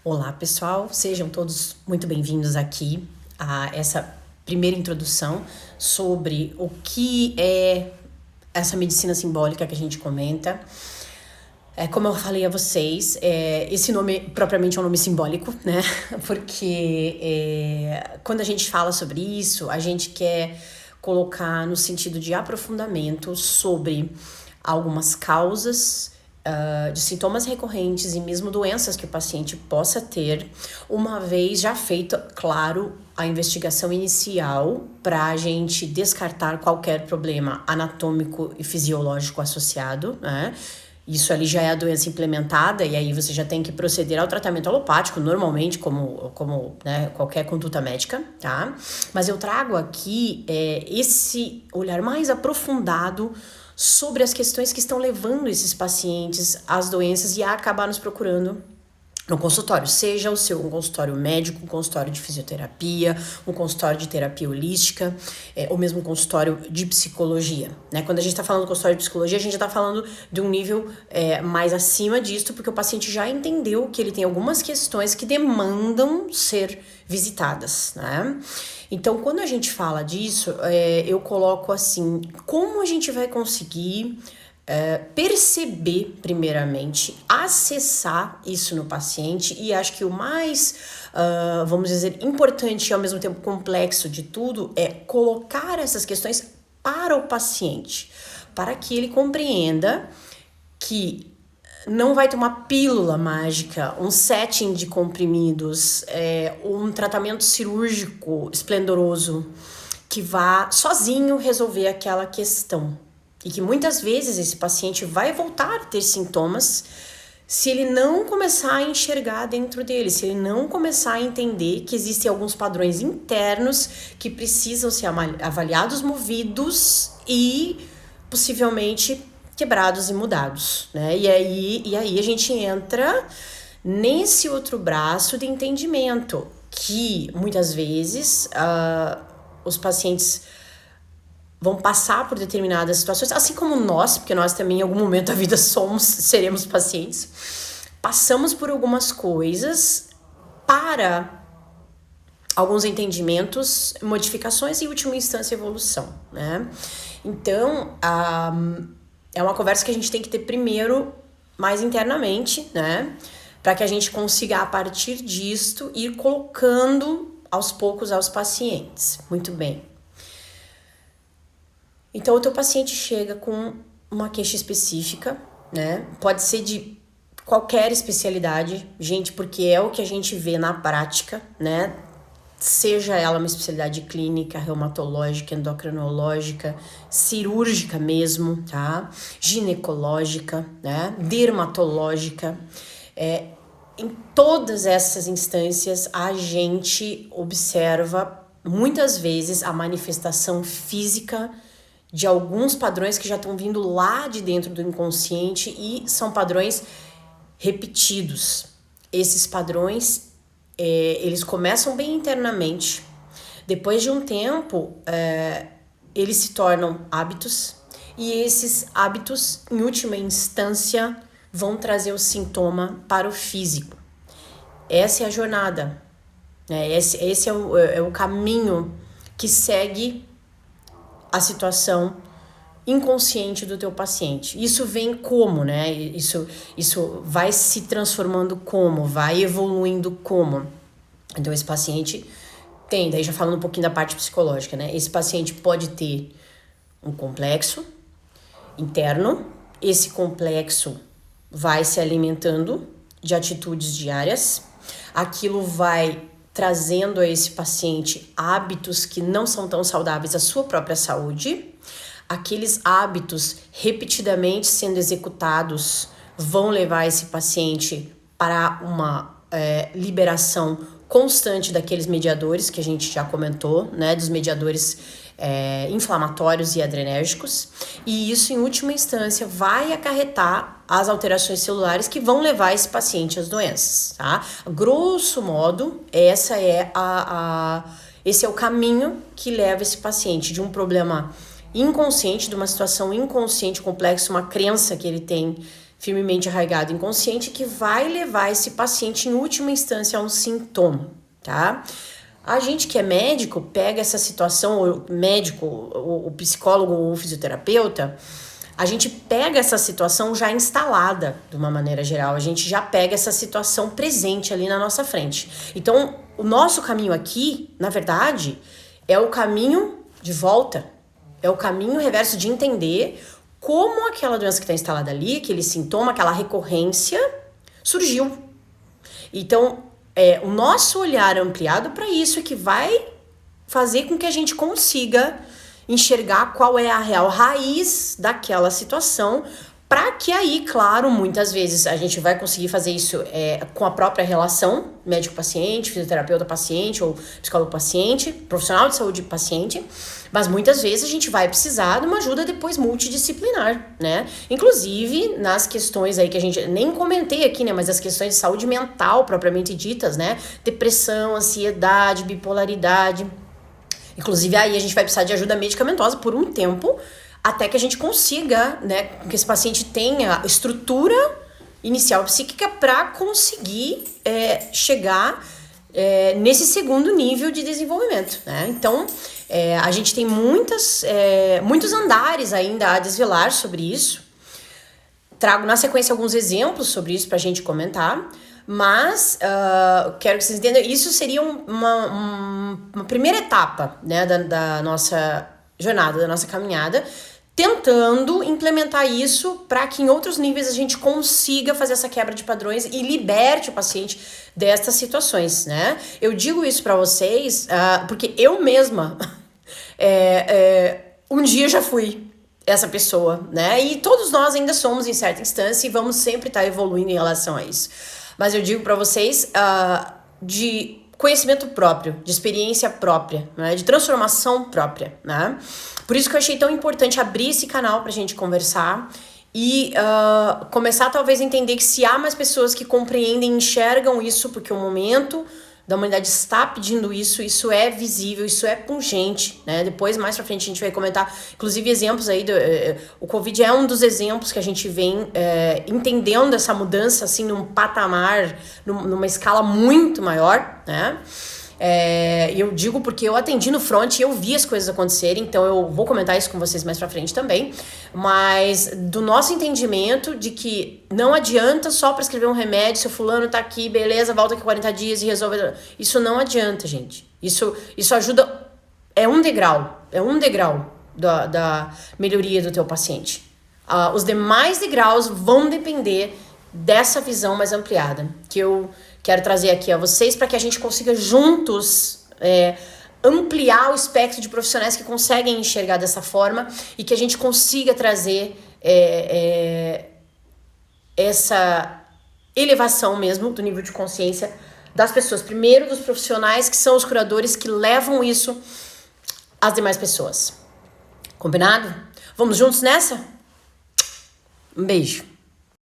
Olá, pessoal, sejam todos muito bem-vindos aqui a essa primeira introdução sobre o que é essa medicina simbólica que a gente comenta. Como eu falei a vocês, esse nome propriamente é um nome simbólico, né? Porque quando a gente fala sobre isso, a gente quer colocar no sentido de aprofundamento sobre algumas causas de sintomas recorrentes e mesmo doenças que o paciente possa ter, uma vez já feita, claro, a investigação inicial para a gente descartar qualquer problema anatômico e fisiológico associado, né? Isso ali já é a doença implementada e aí você já tem que proceder ao tratamento alopático, normalmente, como né, qualquer conduta médica, tá? Mas eu trago aqui esse olhar mais aprofundado sobre as questões que estão levando esses pacientes às doenças e a acabar nos procurando no consultório, seja o seu um consultório médico, um consultório de fisioterapia, um consultório de terapia holística, ou mesmo um consultório de psicologia, né? Quando a gente está falando do consultório de psicologia, a gente está falando de um nível mais acima disso, porque o paciente já entendeu que ele tem algumas questões que demandam ser visitadas, né? Então, quando a gente fala disso, eu coloco assim, como a gente vai conseguir perceber primeiramente, acessar isso no paciente e acho que o mais, vamos dizer, importante e ao mesmo tempo complexo de tudo é colocar essas questões para o paciente, para que ele compreenda que não vai ter uma pílula mágica, um setting de comprimidos, um tratamento cirúrgico esplendoroso que vá sozinho resolver aquela questão. E que muitas vezes esse paciente vai voltar a ter sintomas se ele não começar a enxergar dentro dele, se ele não começar a entender que existem alguns padrões internos que precisam ser avaliados, movidos e possivelmente quebrados e mudados, né? E aí a gente entra nesse outro braço de entendimento que muitas vezes os pacientes vão passar por determinadas situações, assim como nós, porque nós também em algum momento da vida seremos pacientes, passamos por algumas coisas para alguns entendimentos, modificações e, em última instância, evolução, né? Então, é uma conversa que a gente tem que ter primeiro mais internamente, né? Para que a gente consiga, a partir disto, ir colocando aos poucos aos pacientes. Muito bem. Então, o teu paciente chega com uma queixa específica, né? Pode ser de qualquer especialidade, gente, porque é o que a gente vê na prática, né? Seja ela uma especialidade clínica, reumatológica, endocrinológica, cirúrgica mesmo, tá? Ginecológica, né? Dermatológica. Em todas essas instâncias, a gente observa muitas vezes a manifestação física de alguns padrões que já estão vindo lá de dentro do inconsciente e são padrões repetidos. Esses padrões, eles começam bem internamente. Depois de um tempo, eles se tornam hábitos e esses hábitos, em última instância, vão trazer o sintoma para o físico. Essa é a jornada, né? Esse é o caminho que segue a situação inconsciente do teu paciente. Isso vem como, né? Isso vai se transformando como, vai evoluindo como. Então, esse paciente tem, daí já falando um pouquinho da parte psicológica, né? Esse paciente pode ter um complexo interno, esse complexo vai se alimentando de atitudes diárias, aquilo vai trazendo a esse paciente hábitos que não são tão saudáveis à sua própria saúde. Aqueles hábitos repetidamente sendo executados vão levar esse paciente para uma liberação constante daqueles mediadores que a gente já comentou, né, dos mediadores inflamatórios e adrenérgicos, e isso em última instância vai acarretar as alterações celulares que vão levar esse paciente às doenças, tá? Grosso modo, esse é o caminho que leva esse paciente de um problema inconsciente, de uma situação inconsciente complexa, uma crença que ele tem firmemente arraigado inconsciente que vai levar esse paciente em última instância a um sintoma, tá? A gente que é médico pega essa situação, o médico, o psicólogo ou o fisioterapeuta, a gente pega essa situação já instalada de uma maneira geral, a gente já pega essa situação presente ali na nossa frente. Então, o nosso caminho aqui, na verdade, é o caminho de volta, é o caminho reverso de entender como aquela doença que está instalada ali, aquele sintoma, aquela recorrência surgiu. Então, o nosso olhar ampliado para isso é que vai fazer com que a gente consiga enxergar qual é a real raiz daquela situação, para que aí, claro, muitas vezes a gente vai conseguir fazer isso com a própria relação médico-paciente, fisioterapeuta-paciente ou psicólogo-paciente, profissional de saúde-paciente, mas muitas vezes a gente vai precisar de uma ajuda depois multidisciplinar, né? Inclusive nas questões aí que a gente nem comentei aqui, né? Mas as questões de saúde mental propriamente ditas, né? Depressão, ansiedade, bipolaridade. Inclusive aí a gente vai precisar de ajuda medicamentosa por um tempo, até que a gente consiga, né, que esse paciente tenha estrutura inicial psíquica para conseguir chegar nesse segundo nível de desenvolvimento, né? Então, a gente tem muitos andares ainda a desvelar sobre isso. Trago na sequência alguns exemplos sobre isso para a gente comentar, mas quero que vocês entendam, isso seria uma primeira etapa, né, da nossa jornada, da nossa caminhada, tentando implementar isso para que em outros níveis a gente consiga fazer essa quebra de padrões e liberte o paciente destas situações, né? Eu digo isso para vocês porque eu mesma um dia já fui essa pessoa, né? E todos nós ainda somos em certa instância e vamos sempre estar evoluindo em relação a isso. Mas eu digo para vocês de conhecimento próprio, de experiência própria, né? De transformação própria, né? Por isso que eu achei tão importante abrir esse canal pra gente conversar e começar talvez a entender que se há mais pessoas que compreendem, enxergam isso, porque o momento da humanidade está pedindo isso, isso é visível, isso é pungente, né? Depois, mais pra frente, a gente vai comentar, inclusive, exemplos aí, o Covid é um dos exemplos que a gente vem entendendo essa mudança, assim, num patamar, numa escala muito maior, né? Eu digo porque eu atendi no front e eu vi as coisas acontecerem, então eu vou comentar isso com vocês mais pra frente também, mas do nosso entendimento de que não adianta só prescrever um remédio, se o fulano tá aqui, beleza, volta aqui 40 dias e resolve. Isso não adianta, gente. Isso ajuda, é um degrau da melhoria do teu paciente. Os demais degraus vão depender dessa visão mais ampliada, que eu quero trazer aqui a vocês para que a gente consiga juntos ampliar o espectro de profissionais que conseguem enxergar dessa forma e que a gente consiga trazer essa elevação mesmo do nível de consciência das pessoas. Primeiro dos profissionais que são os curadores que levam isso às demais pessoas. Combinado? Vamos juntos nessa? Um beijo.